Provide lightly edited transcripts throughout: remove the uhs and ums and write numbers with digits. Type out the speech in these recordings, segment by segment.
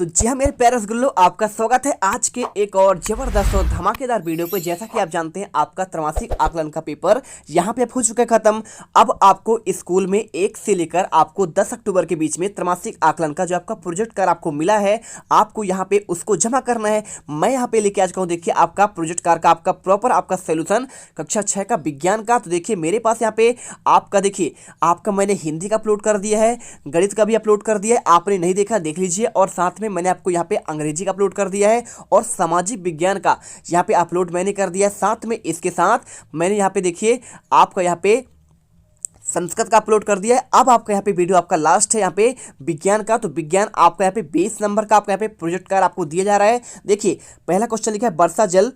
तो जी हाँ मेरे प्यारे रसगुल्लो, आपका स्वागत है आज के एक और जबरदस्त और धमाकेदार वीडियो पे। जैसा कि आप जानते हैं आपका त्रैमासिक आकलन का पेपर यहाँ पे अब हो चुका है खत्म। अब आपको स्कूल में 1 से लेकर आपको 10 अक्टूबर के बीच में त्रैमासिक आकलन का जो आपका प्रोजेक्ट कार्ड आपको मिला है, आपको यहाँ पे उसको जमा करना है। मैं यहाँ पे लेके आ चुका हूँ, देखिए आपका प्रोजेक्ट कार्ड का आपका प्रॉपर आपका सोल्यूशन कक्षा 6 का विज्ञान का। तो देखिए मेरे पास यहाँ पे आपका, देखिए आपका मैंने हिंदी का अपलोड कर दिया है, गणित का भी अपलोड कर दिया है। आपने नहीं देखा देख लीजिए। और साथ में मैंने आपको यहाँ पे अंग्रेजी का अपलोड कर दिया है और सामाजिक विज्ञान का यहाँ पे अपलोड मैंने कर दिया है। साथ में इसके साथ मैंने यहाँ पे देखिए आपका यहाँ पे संस्कृत का अपलोड कर दिया है। अब आपका यहाँ पे वीडियो आपका लास्ट है यहाँ पे विज्ञान का। तो विज्ञान आपका यहाँ पे 20 नंबर का आपका यहाँ पे प्रोजेक्ट कार्ड आपको दिया जा रहा है। देखिए पहला क्वेश्चन लिखा है, वर्षा जल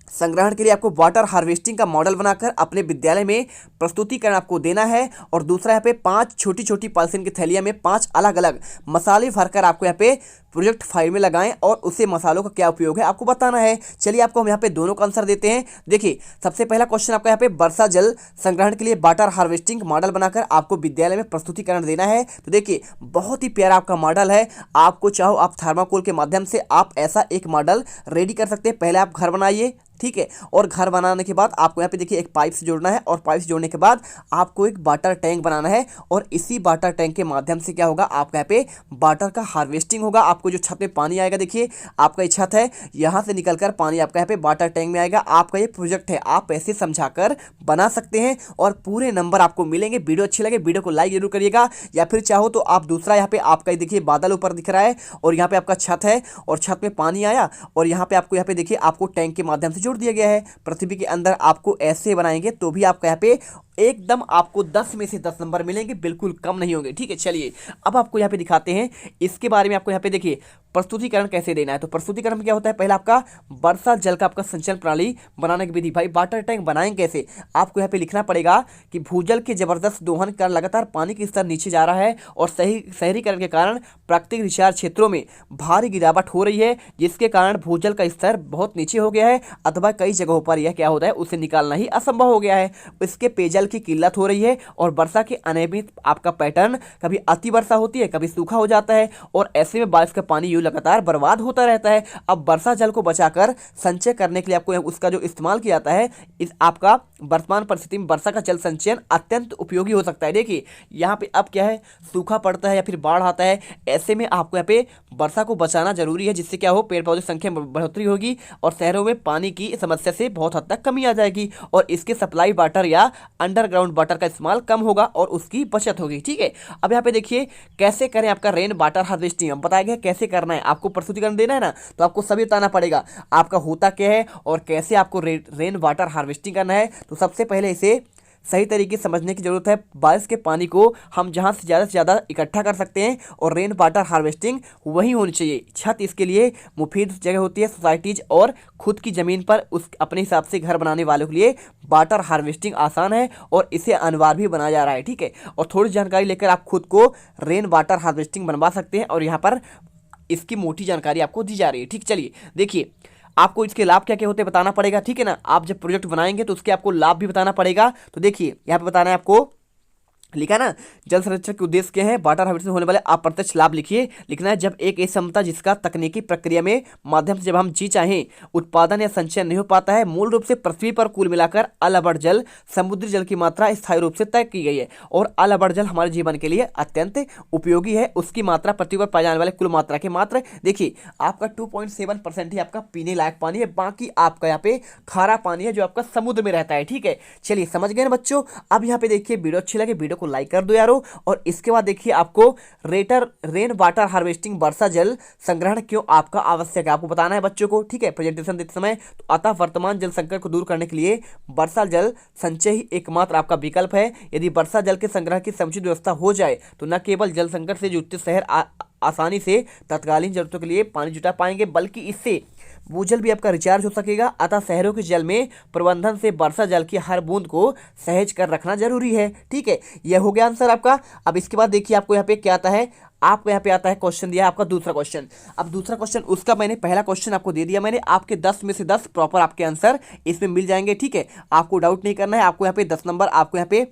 संग्रहण के लिए आपको वाटर हार्वेस्टिंग का मॉडल बनाकर अपने विद्यालय में प्रस्तुतिकरण आपको देना है। और दूसरा यहाँ पे 5 छोटी छोटी पॉलिथीन की थैलियाँ में 5 अलग अलग मसाले भरकर आपको यहाँ पे प्रोजेक्ट फाइल में लगाएं और उससे मसालों का क्या उपयोग है आपको बताना है। चलिए आपको हम यहाँ पे दोनों का आंसर देते हैं। देखिए सबसे पहला क्वेश्चन आपका यहाँ पे वर्षा जल संग्रहण के लिए वाटर हार्वेस्टिंग मॉडल बनाकर आपको विद्यालय में प्रस्तुतिकरण देना है। तो देखिए बहुत ही प्यारा आपका मॉडल है। आपको चाहो आप थर्माकोल के माध्यम से आप ऐसा एक मॉडल रेडी कर सकते हैं। पहले आप घर बनाइए, ठीक है, और घर बनाने के बाद आपको यहाँ पे देखिए एक पाइप से जोड़ना है और पाइप से जोड़ने के बाद आपको एक वाटर टैंक बनाना है। और इसी वाटर टैंक के माध्यम से क्या होगा, आपका यहाँ पे वाटर का हार्वेस्टिंग होगा। आपको जो छत में पानी आएगा, देखिए आपका ये छत है, यहाँ से निकलकर पानी आपका यहाँ पे वाटर टैंक में आएगा। आपका ये प्रोजेक्ट है, आप ऐसे समझाकर बना सकते हैं और पूरे नंबर आपको मिलेंगे। वीडियो अच्छी लगे वीडियो को लाइक जरूर करिएगा, या फिर चाहो तो आप दूसरा यहाँ पे आपका देखिए बादल ऊपर दिख रहा है और यहाँ पे आपका छत है और छत में पानी आया और यहाँ पे आपको यहाँ पे देखिए आपको टैंक के माध्यम से जोड़ दिया गया है। पृथ्वी के अंदर आपको ऐसे बनाएंगे तो भी आपका यहाँ पे एकदम आपको 10 में से 10 नंबर मिलेंगे, बिल्कुल कम नहीं होंगे। ठीक है, चलिए अब आपको यहाँ पे दिखाते हैं इसके बारे में। आपको यहाँ पे देखिए प्रस्तुतिकरण कैसे देना है। तो प्रस्तुतिकरण में क्या होता है, पहला आपका वर्षा जल का आपका संचलन प्रणाली बनाने की विधि। भाई वाटर टैंक बनाएंगे कैसे, आपको यहाँ पे लिखना पड़ेगा कि भूजल के जबरदस्त दोहन के कारण लगातार पानी की स्तर नीचे जा रहा है और शहरीकरण के कारण प्राकृतिक रिचार्ज क्षेत्रों में भारी गिरावट हो रही है, जिसके कारण भूजल का स्तर बहुत नीचे हो गया है अथवा कई जगहों पर यह क्या होता है, उसे निकालना ही असंभव हो गया है। इसके पेयजल की किल्लत हो रही है और वर्षा के अनियमित आपका पैटर्न, कभी अति वर्षा होती है कभी सूखा हो जाता है और ऐसे में बारिश का पानी यूं लगातार बर्बाद होता रहता है। अब वर्षा जल को बचाकर संचय करने के लिए आपको उसका जो इस्तेमाल किया जाता है, इस आपका वर्तमान परिस्थिति में वर्षा का जल संचयन अत्यंत उपयोगी हो सकता है। देखिए यहाँ पे अब क्या है, सूखा पड़ता है या फिर बाढ़ आता है, ऐसे में आपको यहाँ पे वर्षा को बचाना जरूरी है, जिससे क्या हो, पेड़ पौधे संख्या में बढ़ोतरी होगी और शहरों में पानी की समस्या से बहुत हद तक कमी आ जाएगी और इसके सप्लाई वाटर या अंडरग्राउंड वाटर का इस्तेमाल कम होगा और उसकी बचत होगी। ठीक है, अब यहाँ पे देखिए कैसे करें आपका रेन वाटर हार्वेस्टिंग। हम बताया गया कैसे करना है, आपको प्रस्तुतिकरण देना है ना, तो आपको सभी बताना पड़ेगा आपका होता क्या है और कैसे आपको रेन वाटर हार्वेस्टिंग करना है। तो सबसे पहले इसे सही तरीके से समझने की जरूरत है। बारिश के पानी को हम जहां से ज़्यादा इकट्ठा कर सकते हैं और रेन वाटर हार्वेस्टिंग वहीं होनी चाहिए। छत इसके लिए मुफीद जगह होती है। सोसाइटीज और खुद की ज़मीन पर उस अपने हिसाब से घर बनाने वालों के लिए वाटर हार्वेस्टिंग आसान है और इसे अनिवार्य भी बनाया जा रहा है। ठीक है, और थोड़ी जानकारी लेकर आप खुद को रेन वाटर हार्वेस्टिंग बनवा सकते हैं और यहाँ पर इसकी मोटी जानकारी आपको दी जा रही है। ठीक, चलिए देखिए आपको इसके लाभ क्या क्या होते हैं बताना पड़ेगा। ठीक है ना, आप जब प्रोजेक्ट बनाएंगे तो उसके आपको लाभ भी बताना पड़ेगा। तो देखिए यहाँ पे बताना है आपको, लिखा ना, जल संरक्षण के उद्देश्य क्या है, वाटर हार्वेस्टिंग होने वाले अप्रत्यक्ष लाभ लिखिए। लिखना है जब एक ऐसी क्षमता जिसका तकनीकी प्रक्रिया में माध्यम से जब हम जी चाहें उत्पादन या संचयन नहीं हो पाता है। मूल रूप से पृथ्वी पर कुल मिलाकर अलाबड़ जल, समुद्री जल की मात्रा स्थायी रूप से तय की गई है और अलाबड़ जल हमारे जीवन के लिए अत्यंत उपयोगी है। उसकी मात्रा पृथ्वी पर पाए जाने वाले कुल मात्रा की मात्रा, देखिए आपका 2.7% ही आपका पीने लायक पानी है, बाकी आपका यहाँ पे खारा पानी है जो आपका समुद्र में रहता है। ठीक है, चलिए समझ गए ना बच्चों। अब यहाँ पे देखिए वीडियो अच्छी लगे वीडियो को लाइक कर दो यारो। और इसके बाद देखिए आपको रेन वाटर हार्वेस्टिंग वर्षा जल संग्रहण क्यों आपका आवश्यक है आपको बताना है बच्चों को। ठीक है, प्रेजेंटेशन देते समय। तो अतः वर्तमान जल संकट को दूर करने के लिए वर्षा जल संचय ही एकमात्र आपका विकल्प है। यदि वर्षा जल के संग्रह की समुचित व्यवस्था हो जाए तो न केवल जल संकट से जूझते शहर आसानी से तत्कालीन जरूरतों के लिए पानी जुटा पाएंगे, बल्कि इससे भूजल भी आपका रिचार्ज हो सकेगा। अतः शहरों के जल में प्रबंधन से वर्षा जल की हर बूंद को सहेज कर रखना जरूरी है। ठीक है, यह हो गया आंसर आपका। अब इसके बाद देखिए आपको यहाँ पे क्या आता है, आपको यहाँ पे आता है क्वेश्चन दिया है आपका दूसरा क्वेश्चन। अब दूसरा क्वेश्चन उसका मैंने पहला क्वेश्चन आपको दे दिया मैंने, आपके 10 में से 10 प्रॉपर आपके आंसर इसमें मिल जाएंगे। ठीक है, आपको डाउट नहीं करना है। आपको यहाँ पे 10 नंबर आपको यहाँ पे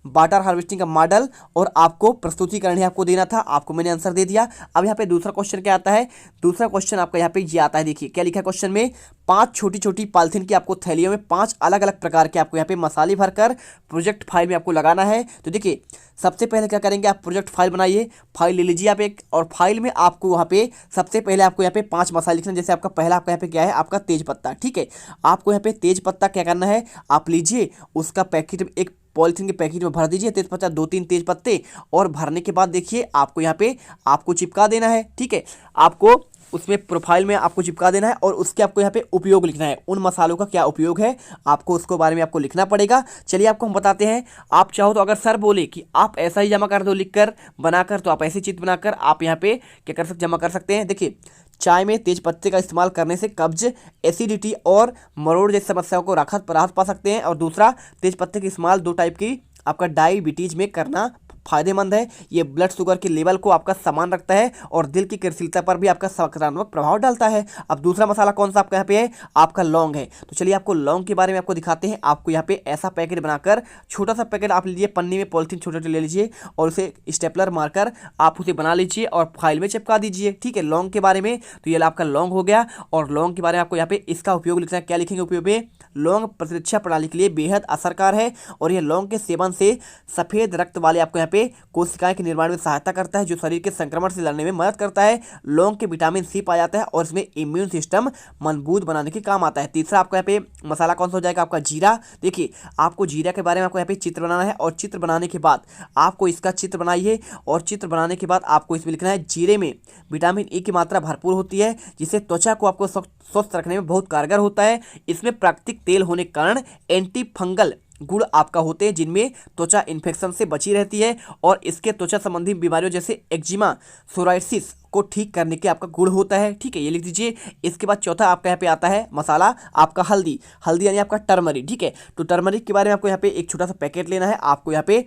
वाटर हार्वेस्टिंग का मॉडल और आपको प्रस्तुतिकरण ही आपको देना था। आपको मैंने आंसर दे दिया। अब यहाँ पे दूसरा क्वेश्चन क्या आता है, दूसरा क्वेश्चन आपका यहाँ पे ये आता है। देखिए क्या लिखा है क्वेश्चन में, 5 छोटी छोटी पॉलिथीन की आपको थैलियों में 5 अलग अलग प्रकार के आपको यहाँ पे मसाले भरकर प्रोजेक्ट फाइल में आपको लगाना है। तो देखिए सबसे पहले क्या करेंगे, आप प्रोजेक्ट फाइल बनाइए, फाइल ले लीजिए आप एक, और फाइल में आपको वहाँ पे सबसे पहले आपको यहाँ पे 5 मसाले लिखना है। जैसे आपका पहला आपका यहाँ पे क्या है, आपका तेज पत्ता, ठीक है। आपको यहाँ पे तेज पत्ता क्या करना है, आप लीजिए उसका पैकेट एक पॉलिथीन के पैकेट में भर दीजिए तेज पत्ता, 2-3 तेज पत्ते, और भरने के बाद देखिए आपको यहाँ पे आपको चिपका देना है, ठीक है। आपको उसमें प्रोफाइल में आपको चिपका देना है और उसके आपको यहाँ पे उपयोग लिखना है, उन मसालों का क्या उपयोग है आपको उसको बारे में आपको लिखना पड़ेगा। चलिए आपको हम बताते हैं। आप चाहो तो अगर सर बोले कि आप ऐसा ही जमा कर दो लिखकर बनाकर, तो आप ऐसी चित्र बनाकर आप यहाँ पे क्या कर सकते, जमा कर सकते हैं। देखिए चाय में तेज पत्ते का इस्तेमाल करने से कब्ज, एसिडिटी और मरोड़ जैसी समस्याओं को राहत पा सकते हैं। और दूसरा, तेज पत्ते का इस्तेमाल 2 टाइप की आपका डायबिटीज में करना फायदेमंद है। ये ब्लड शुगर के लेवल को आपका समान रखता है और दिल की क्रियाशीलता पर भी आपका सकारात्मक प्रभाव डालता है। अब दूसरा मसाला कौन सा आपका यहाँ पे है, आपका लौंग है। तो चलिए आपको लौंग के बारे में आपको दिखाते हैं। आपको यहाँ पे ऐसा पैकेट बनाकर, छोटा सा पैकेट आप लीजिए, पन्नी में पॉलिथीन छोटे छोटे ले लीजिए और उसे स्टेपलर मारकर आप उसे बना लीजिए और फाइल में चिपका दीजिए, ठीक है। लौंग के बारे में, तो ये आपका लौंग हो गया। और लौंग के बारे में आपको यहाँ पे इसका उपयोग लिखना है। क्या लिखेंगे उपयोग में, लौंग प्रतिरक्षा प्रणाली के लिए बेहद असरकार है और यह लौंग के सेवन से सफेद रक्त वाले आपको यहाँ पे कोशिकाएं के निर्माण में सहायता करता है, जो शरीर के संक्रमण से लड़ने में मदद करता है। लौंग के विटामिन सी पाया जाता है और इसमें इम्यून सिस्टम मजबूत बनाने के काम आता है। तीसरा आपको यहाँ पे मसाला कौन सा हो जाएगा, आपका जीरा। देखिए आपको जीरा के बारे में आपको यहाँ पे चित्र बनाना है और चित्र बनाने के बाद आपको इसका चित्र बनाइए और चित्र बनाने के बाद आपको इसमें लिखना है, जीरे में विटामिन ई की मात्रा भरपूर होती है जिससे त्वचा को आपको स्वस्थ रखने में बहुत कारगर होता है। इसमें प्राकृतिक तेल होने के कारण एंटी फंगल गुण आपका होते हैं जिनमें त्वचा इन्फेक्शन से बची रहती है और इसके त्वचा संबंधी बीमारियों जैसे एक्जिमा, सोराइसिस को ठीक करने के आपका गुण होता है, ठीक है। ये लिख दीजिए। इसके बाद चौथा आपका यहाँ पे आता है मसाला आपका हल्दी। हल्दी यानी आपका टर्मरिक, ठीक है। तो टर्मरिक के बारे में आपको यहाँ पे एक छोटा सा पैकेट लेना है। आपको यहाँ पे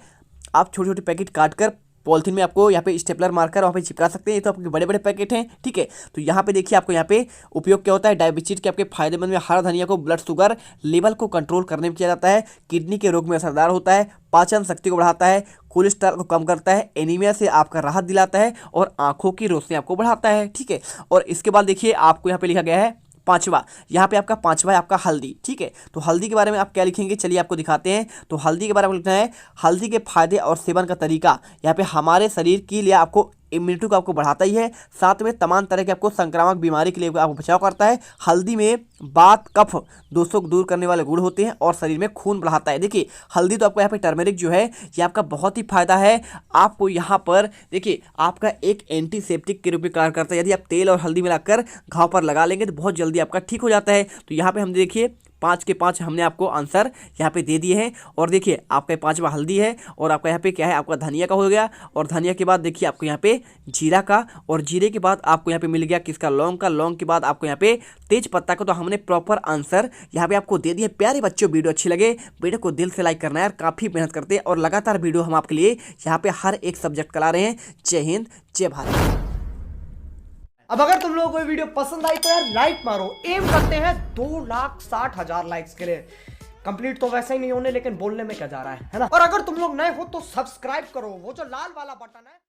आप छोटे छोटे पैकेट काट कर पॉलिथीन में आपको यहाँ पे स्टेपलर मारकर वहाँ पे चिपका सकते हैं। ये तो आपके बड़े बड़े पैकेट हैं, ठीक है। तो यहाँ पे देखिए आपको यहाँ पे उपयोग क्या होता है, डायबिटीज के आपके फायदेमंद में हरा धनिया को ब्लड शुगर लेवल को कंट्रोल करने में किया जाता है, किडनी के रोग में असरदार होता है, पाचन शक्ति को बढ़ाता है, कोलेस्ट्रॉल को कम करता है, एनीमिया से आपका राहत दिलाता है और आंखों की रोशनी आपको बढ़ाता है, ठीक है। और इसके बाद देखिए आपको यहाँ पे लिखा गया है पांचवा, यहाँ पे आपका पांचवा है आपका हल्दी, ठीक है। तो हल्दी के बारे में आप क्या लिखेंगे, चलिए आपको दिखाते हैं। तो हल्दी के बारे में लिखना है, हल्दी के फायदे और सेवन का तरीका। यहाँ पे हमारे शरीर के लिए आपको इम्यूनिटी को आपको बढ़ाता ही है, साथ में तमाम तरह के आपको संक्रामक बीमारी के लिए आपको बचाव करता है। हल्दी में वात, कफ दोषों को दूर करने वाले गुण होते हैं और शरीर में खून बढ़ाता है। देखिए हल्दी तो आपको यहाँ पे टर्मेरिक जो है ये आपका बहुत ही फायदा है। आपको यहाँ पर देखिए आपका एक एंटीसेप्टिक के रूप में कार्य करता है। यदि आप तेल और हल्दी मिलाकर घाव पर लगा लेंगे तो बहुत जल्दी आपका ठीक हो जाता है। तो यहाँ पे हम देखिए 5 के 5 हमने आपको आंसर यहाँ पे दे दिए हैं। और देखिए आपका 5वां हल्दी है और आपका यहाँ पे क्या है, आपका धनिया का हो गया। और धनिया के बाद देखिए आपको यहाँ पे जीरा का, और जीरे के बाद आपको यहाँ पे मिल गया किसका, लौंग का। लौंग के बाद आपको यहाँ पे तेज पत्ता का। तो हमने प्रॉपर आंसर यहाँ पे आपको दे दिए। प्यारे बच्चों, वीडियो अच्छी लगे वीडियो को दिल से लाइक करना है यार, काफ़ी मेहनत करते हैं और लगातार वीडियो हम आपके लिए यहाँ पे हर एक सब्जेक्ट करा रहे हैं। जय हिंद, जय भारत। अब अगर तुम लोगों को ये वीडियो पसंद आई तो यार लाइक मारो। एम करते हैं 2,60,000 लाइक्स के लिए। कंप्लीट तो वैसे ही नहीं होने, लेकिन बोलने में क्या जा रहा है ना। और अगर तुम लोग नए हो तो सब्सक्राइब करो, वो जो लाल वाला बटन है।